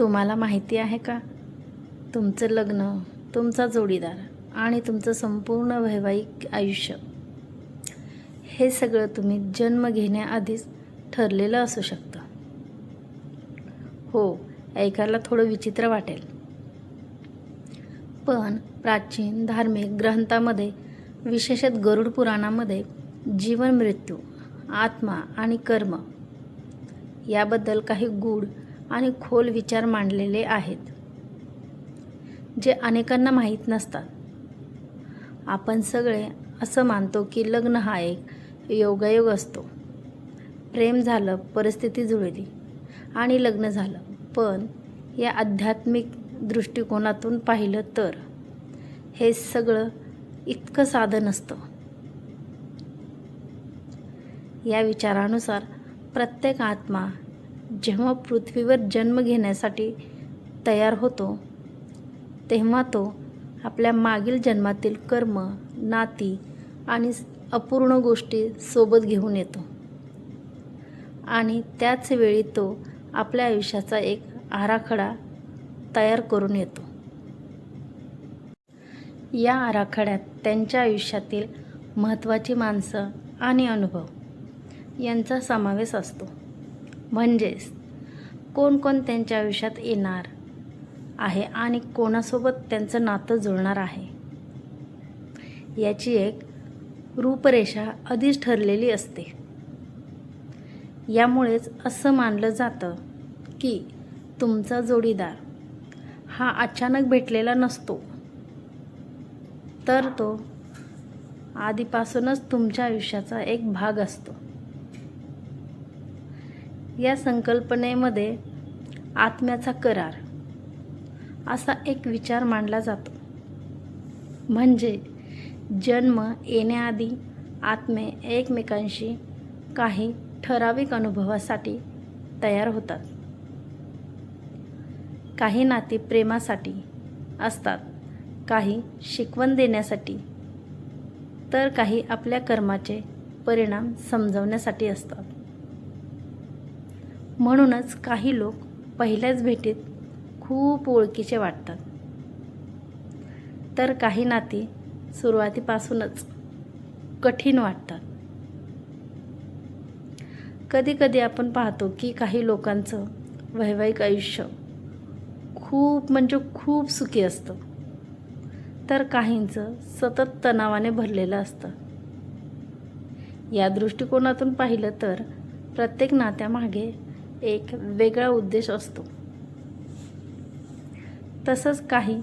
तुम्हाला माहिती आहे का, तुमचं लग्न, तुमचा जोडीदार आणि तुमचं संपूर्ण वैवाहिक आयुष्य हे सगळं तुम्ही जन्म घेण्याआधीच ठरलेलं असू शकतं. हो, ऐकायला थोडं विचित्र वाटेल, पण प्राचीन धार्मिक ग्रंथामध्ये, विशेषतः गरुड पुराणामध्ये जीवन, मृत्यू, आत्मा आणि कर्म याबद्दल काही गूढ आणि खोल विचार मांडलेले आहेत, जे अनेकांना माहीत नसतात. आपण सगळे असं मानतो की लग्न हा एक योगायोग असतो. प्रेम झालं, परिस्थिती जुळली आणि लग्न झालं. पण या आध्यात्मिक दृष्टिकोनातून पाहिलं तर हे सगळं इतकं साधं नसतं. या विचारानुसार प्रत्येक आत्मा जेव्हा पृथ्वीवर जन्म घेण्यासाठी तयार होतो, तेव्हा तो आपल्या मागील जन्मातील कर्म, नाती आणि अपूर्ण गोष्टी सोबत घेऊन येतो आणि त्याच वेळी तो आपल्या आयुष्याचा एक आराखडा तयार करून येतो. या आराखड्यात त्यांच्या आयुष्यातील महत्त्वाची माणसं आणि अनुभव यांचा समावेश असतो. म्हणजेच कोण कोण त्यांच्या आयुष्यात येणार आहे आणि कोणासोबत त्यांचं नातं जुळणार आहे याची एक रूपरेषा आधीच ठरलेली असते. यामुळेच असं मानलं जातं की तुमचा जोडीदार हा अचानक भेटलेला नसतो, तर तो आधीपासूनच तुमच्या आयुष्याचा एक भाग असतो. या संकल्पनेमध्ये आत्म्याचा करार असा एक विचार मांडला जातो. म्हणजे जन्म येण्याआधी आत्मे एकमेकांशी काही ठराविक अनुभवासाठी तयार होतात. काही नाती प्रेमासाठी असतात, काही शिकवण देण्यासाठी, तर काही आपल्या कर्माचे परिणाम समजवण्यासाठी असतात. म्हणूनच काही लोक पहिल्याच भेटीत खूप ओळखीचे वाटतात, तर काही नाती सुरुवातीपासूनच कठीण वाटतात. कधीकधी आपण पाहतो की काही लोकांचं वैवाहिक आयुष्य खूप म्हणजे खूप सुखी असतं, तर काहींचं सतत तणावाने भरलेलं असतं. या दृष्टिकोनातून पाहिलं तर प्रत्येक नात्यामागे एक वेगळा उद्देश असतो. तसंच काही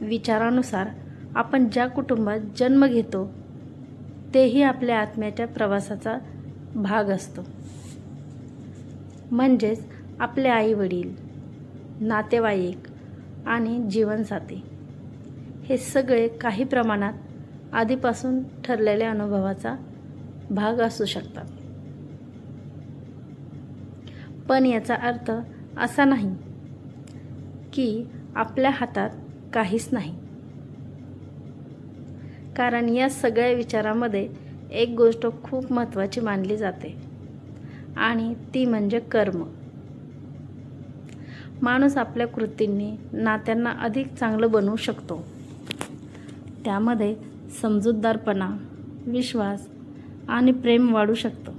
विचारानुसार आपण ज्या कुटुंबात जन्म घेतो तेही आपल्या आत्म्याच्या प्रवासाचा भाग असतो. म्हणजेच आपले आई-वडील, नातेवाईक आणि जीवनसाथी हे सगळे काही प्रमाणात आधीपासून ठरलेल्या अनुभवाचा भाग असू शकतात. पण याचा अर्थ असा नाही की आपल्या हातात काहीच नाही. कारण या सगळ्या विचारामध्ये एक गोष्ट खूप महत्त्वाची मानली जाते आणि ती म्हणजे कर्म. माणूस आपल्या कृतींनी नात्यांना अधिक चांगलं बनवू शकतो. त्यामध्ये समजूतदारपणा, विश्वास आणि प्रेम वाढू शकतं.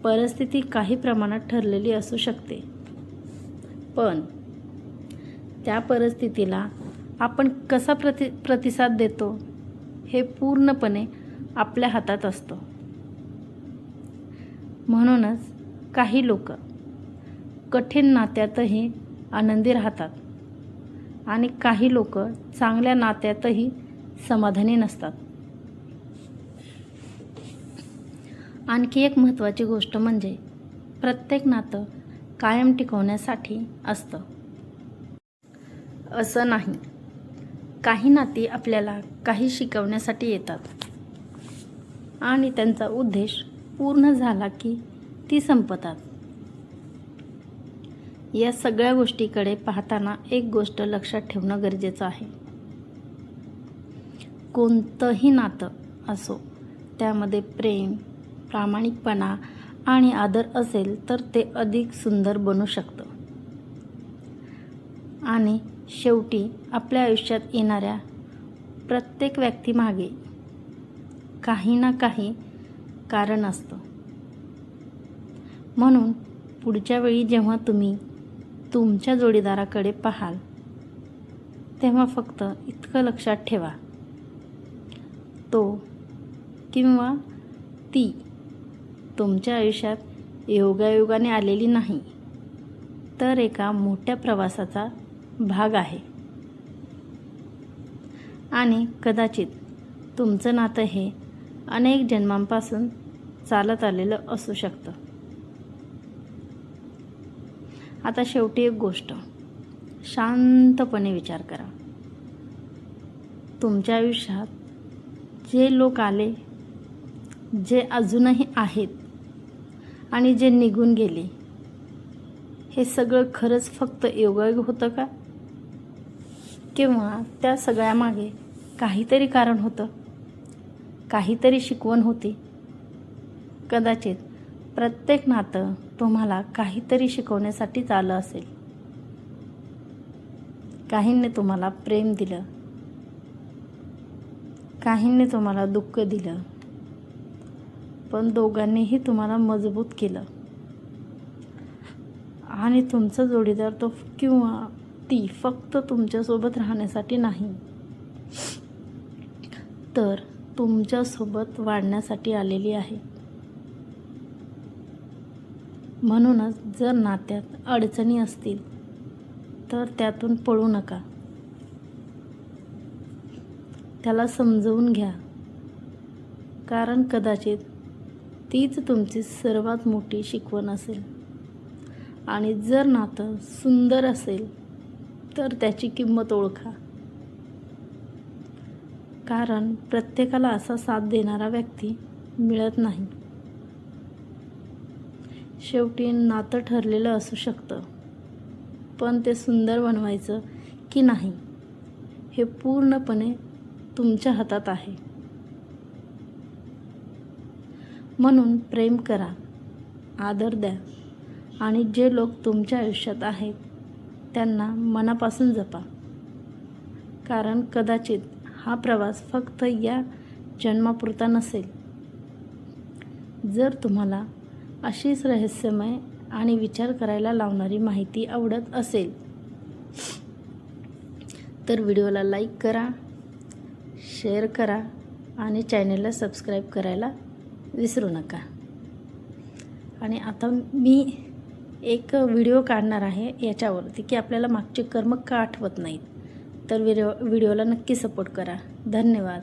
परिस्थिती काही प्रमाणात ठरलेली असू शकते, पण त्या परिस्थितीला आपण कसा प्रतिसाद देतो हे पूर्णपणे आपल्या हातात असतं. म्हणूनच काही लोक कठीण नात्यातही आनंदी राहतात आणि काही लोक चांगल्या नात्यातही समाधानी नसतात. आणखी एक महत्त्वाची गोष्ट म्हणजे प्रत्येक नातं कायम टिकवण्यासाठी असतं असं नाही. काही नाती आपल्याला काही शिकवण्यासाठी येतात आणि त्यांचा उद्देश पूर्ण झाला की ती संपतात. या सगळ्या गोष्टीकडे पाहताना एक गोष्ट लक्षात ठेवणं गरजेचं आहे. कोणतंही नातं असो, त्यामध्ये प्रेम, प्रामाणिकपणा आणि आदर असेल तर ते अधिक सुंदर बनू शकतं. आणि शेवटी आपल्या आयुष्यात येणाऱ्या प्रत्येक व्यक्तीमागे काही ना काही कारण असतं. म्हणून पुढच्या वेळी जेव्हा तुम्ही तुमच्या जोडीदाराकडे पाहाल तेव्हा फक्त इतकं लक्षात ठेवा, तो किंवा ती तुमच्या आयुष्यात योगायोगाने आलेली नाही, तर एका मोठ्या प्रवासाचा भाग आहे. आणि कदाचित तुमचं नातं हे अनेक जन्मांपासून चालत आलेलं असू शकतं. आता शेवटी एक गोष्ट शांतपणे विचार करा. तुमच्या आयुष्यात जे लोक आले, जे अजूनही आहेत आणि जे निघून गेले, हे सगळं खरंच फक्त योगायोग होतं का? किंवा त्या सगळ्यामागे काहीतरी कारण होतं, काहीतरी शिकवण होती? कदाचित प्रत्येक नातं तुम्हाला काहीतरी शिकवण्यासाठीच आलं असेल. काहींनी तुम्हाला प्रेम दिलं, काहींनी तुम्हाला दुःख दिलं, पण दोघांनीही तुम्हाला मजबूत केलं. आणि तुमचा जोडीदार तो किंवा ती फक्त तुमच्यासोबत राहण्यासाठी नाही, तर तुमच्यासोबत वाढण्यासाठी आलेली आहे. म्हणूनच जर नात्यात अडचणी असतील तर त्यातून पळू नका. त्याला समजवून घ्या, कारण कदाचित तीच तुमची सर्वात मोठी शिकवण असेल. आणि जर नातं सुंदर असेल तर त्याची किंमत ओळखा, कारण प्रत्येकाला असा साथ देणारा व्यक्ती मिळत नाही. शेवटी नातं ठरलेलं असू शकतं, पण ते सुंदर बनवायचं की नाही हे पूर्णपणे तुमच्या हातात आहे. म्हणून प्रेम करा, आदर द्या आणि जे लोक तुमच्या आयुष्यात आहेत त्यांना मनापासून जपा, कारण कदाचित हा प्रवास फक्त या जन्मापुरता नसेल. जर तुम्हाला अशीच रहस्यमय आणि विचार करायला लावणारी माहिती आवडत असेल तर व्हिडिओला लाईक करा, शेअर करा आणि चॅनलला सबस्क्राईब करायला विसरू नका. आणि आता मी एक व्हिडिओ काढणार आहे याच्यावरती की आपल्याला मागचे कर्म का आठवत नाहीत, तर व्हिडिओला नक्की सपोर्ट करा. धन्यवाद.